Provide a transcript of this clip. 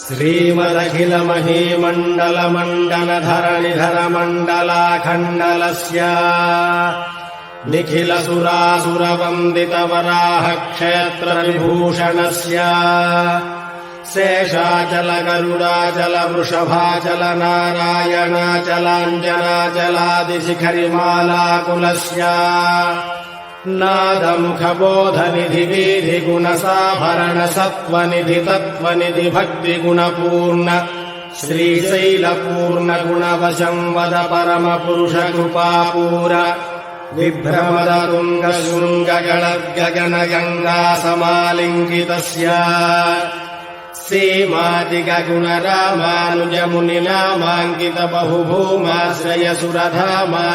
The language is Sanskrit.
श्रीमदखिलमहीमण्डलमण्डनधरणिधरमण्डलाखण्डलस्य निखिलसुरासुरवन्दितवराहक्षेत्रविभूषणस्य शेषाचलगरुडाचलवृषभाचल नारायणाचलाञ्जनाचलादिशिखरिमालाकुलस्य नादमुखबोधनिधिवीधिगुणसाभरणसत्त्वनिधि तत्त्वनिधि भक्तिगुणपूर्ण श्रीशैलपूर्णगुणवशं वद परमपुरुषकृपापूर विभ्रमदतुङ्गशृङ्गगणगगनगङ्गासमालिङ्गितस्य सीमातिगगुणरामानुजमुनिनामाङ्कितबहुभूमाश्रयसुरधामा